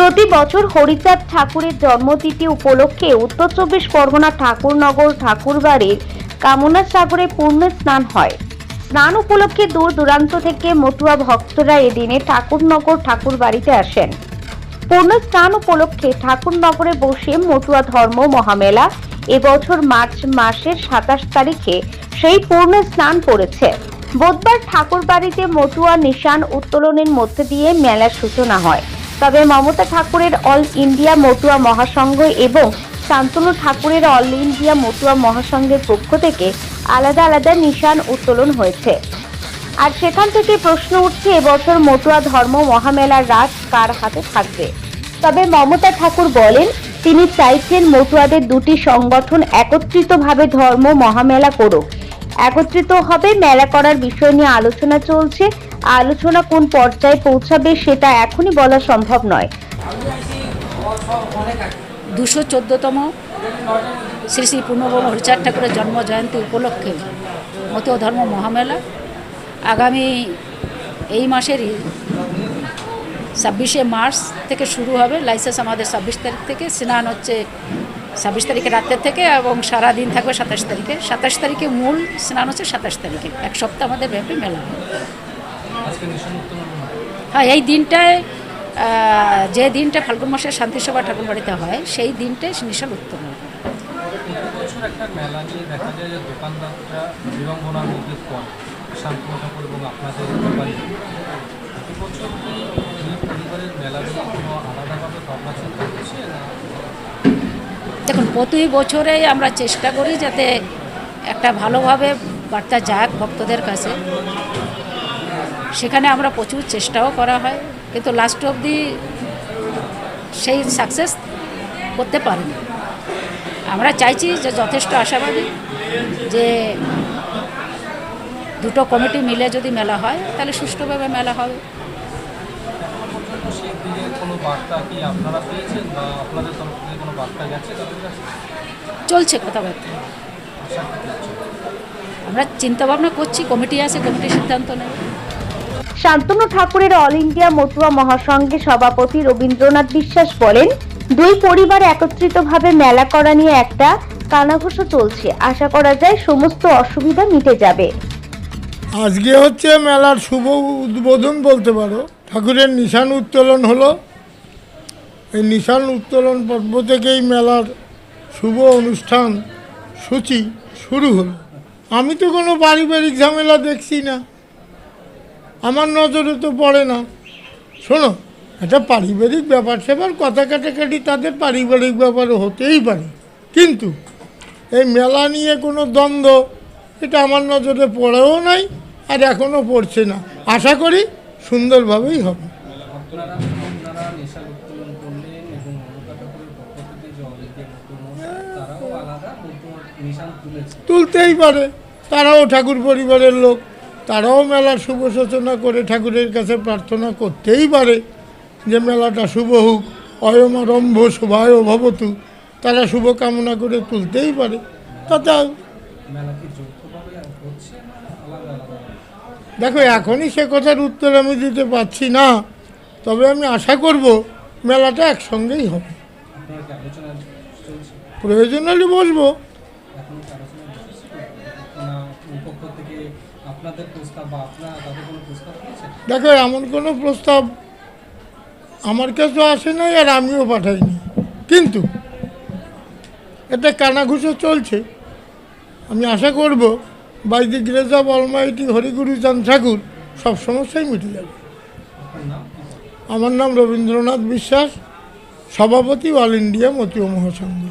প্রতি বছর হরিচাঁদ ঠাকুরের জন্মতিথি উপলক্ষে উত্তর চব্বিশ পরগনা ঠাকুরনগর ঠাকুরবাড়ির কামনা সাগরে পূর্ণ স্নান হয়। স্নান উপলক্ষে দূর দূরান্ত থেকে মতুয়া ভক্তরা এদিনে ঠাকুরনগর ঠাকুরবাড়িতে আসেন। পূর্ণ স্নান উপলক্ষে ঠাকুরনগরে বসে মতুয়া ধর্ম মহামেলা এবছর মার্চ মাসের 27 তারিখে সেই পূর্ণ স্নান পড়েছে। বুধবার ঠাকুরবাড়িতে মতুয়া নিশান উত্তোলনের মধ্য দিয়ে মেলার সূচনা হয়। তবে মমতা ঠাকুরের অল ইন্ডিয়া মতুয়া মহাসংঘ এবং শান্তনু ঠাকুরের অল ইন্ডিয়া মতুয়া মহাসংঘের পক্ষ থেকে আলাদা আলাদা নিশান উত্তোলন হয়েছে। আর সেখান থেকে প্রশ্ন উঠছে, এবছর মতুয়া ধর্ম মহামেলার রাজ কার হাতে থাকবে। তবে মমতা ঠাকুর বলেন, তিনি চাইছেন মতুয়াদের দুটি সংগঠন একত্রিতভাবে ধর্ম মহামেলা করুক। একত্রিত হবে মেলা করার বিষয় নিয়ে আলোচনা চলছে। আলোচনা কোন পর্যায়ে পৌঁছাবে সেটা এখনই বলা সম্ভব নয়। 214তম শ্রী শ্রী পূর্ণব্রহ্ম হরিচাঁদ ঠাকুরের জন্ম জয়ন্তী উপলক্ষে মতুয়া ধর্ম মহামেলা আগামী এই মাসেরই 26শে মার্চ থেকে শুরু হবে। লাইসেন্স আমাদের 26 তারিখ থেকে, স্নান হচ্ছে 26 তারিখে রাতের থেকে এবং সারাদিন থাকবে 27 তারিখে। 27 তারিখে মূল স্নান হচ্ছে 27 তারিখে। এক সপ্তাহ আমাদের ব্যাপী মেলা। হ্যাঁ, এই দিনটায় যে দিনটা ফাল্গুন মাসের শান্তিসভা ঠাকুর বাড়িতে হয় সেই দিনটাই নিশান উত্তোলন হয়। একটা মেলা নিয়ে দেখা যায় যে দোকানদাররা বিড়ম্বনার মধ্যে পড়ে, শান্তনু ঠাকুর এবং আপনাদের ব্যাপারে বছর কি দুই পরিবারের মেলাগুলো কোনো আলাদাভাবে ভাবনা চিন্তা করছে না? দেখুন, প্রতি বছরেই আমরা চেষ্টা করি যাতে একটা ভালোভাবে বার্তা যাক ভক্তদের কাছে। সেখানে আমরা প্রচুর চেষ্টাও করা হয়, কিন্তু লাস্ট অবধি সেই সাকসেস করতে পারিনি। আমরা চাইছি যে যথেষ্ট আশাবাদী যে দুটো কমিটি মিলে যদি মেলা হয় তাহলে সুষ্ঠুভাবে মেলা হবে। সেই দিনের কোনো বার্তা কি আপনারা পেয়েছেন বা আপনাদের তরফ থেকে কোনো বার্তা গেছে তাদের কাছে? চলছে কথাবার্তা, আমরা চিন্তাভাবনা করছি, কমিটি আছে, কমিটির সিদ্ধান্ত নেবে। শান্তনু ঠাকুরের অল ইন্ডিয়া মতুয়া মহাসংঘের সভাপতি রবীন্দ্রনাথ বিশ্বাস বলেন, দুই পরিবার একত্রিতভাবে মেলা করা নিয়ে একটা কানাঘুষো চলছে। আশা করা যায় সমস্ত অসুবিধা মিটে যাবে। আজকে হচ্ছে মেলার শুভ উদ্বোধন বলতে পারো। ঠাকুরের নিশান উত্তোলন হলো। এই নিশান উত্তোলন পর্ব থেকেই মেলার শুভ অনুষ্ঠান সূচি শুরু হলো। আমি তো কোনো পারিবারিক ঝামেলা দেখছি না, আমার নজরে তো পড়ে না। শোনো, এটা পারিবারিক ব্যাপার সেবার কথা কাটাকাটি তাদের পারিবারিক ব্যাপারে হতেই পারে, কিন্তু এই মেলা নিয়ে কোনো দ্বন্দ্ব এটা আমার নজরে পড়েও নাই আর এখনও পড়ছে না। আশা করি সুন্দরভাবেই হবে। তুলতেই পারে, তারাও ঠাকুর পরিবারের লোক, তারাও মেলার শুভ সূচনা করে ঠাকুরের কাছে প্রার্থনা করতেই পারে যে মেলাটা শুভ হোক, অয়মারম্ভ শোভায় ভবতু, তারা শুভ কামনা করে তুলতেই পারে। তাতে দেখো, এখনই সে কথার উত্তর আমি দিতে পারছি না, তবে আমি আশা করব মেলাটা একসঙ্গেই হবে। প্রয়োজন হলে বসবো। দেখো, এমন কোনো প্রস্তাব আমার কাছেও আসে নাই আর আমিও পাঠাইনি, কিন্তু এটা কানাঘুষো চলছে। আমি আশা করব by the grace of almighty Hariguruchand Thakur সব সমস্যাই মিটে যাবে। আমার নাম রবীন্দ্রনাথ বিশ্বাস, সভাপতি অল ইন্ডিয়া মতুয়া মহাসংঘ।